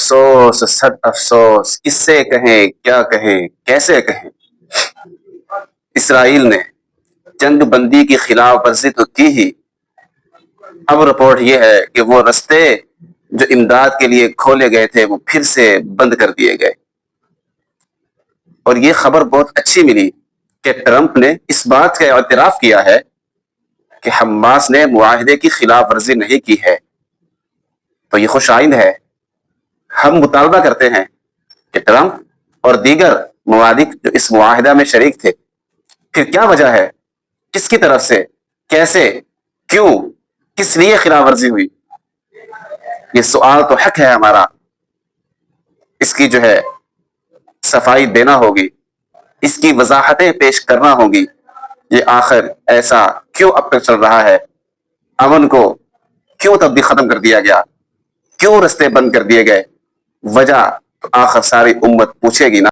افسوس صد افسوس، کس سے کہیں، کیا کہیں، کیسے کہیں۔ اسرائیل نے جنگ بندی کی خلاف ورزی تو کی ہی، اب رپورٹ یہ ہے کہ وہ رستے جو امداد کے لیے کھولے گئے تھے وہ پھر سے بند کر دیے گئے۔ اور یہ خبر بہت اچھی ملی کہ ٹرمپ نے اس بات کا اعتراف کیا ہے کہ حماس نے معاہدے کی خلاف ورزی نہیں کی ہے۔ تو یہ خوش آئند ہے۔ ہم مطالبہ کرتے ہیں کہ ٹرمپ اور دیگر ممالک جو اس معاہدہ میں شریک تھے، پھر کیا وجہ ہے، کس کی طرف سے، کیسے، کیوں، کس لیے خلاف ورزی ہوئی؟ یہ سوال تو حق ہے ہمارا، اس کی صفائی دینا ہوگی، اس کی وضاحتیں پیش کرنا ہوگی۔ یہ آخر ایسا کیوں اب تک چل رہا ہے؟ امن کو کیوں تب بھی ختم کر دیا گیا؟ کیوں رستے بند کر دیے گئے؟ وجہ تو آخر ساری امت پوچھے گی نا۔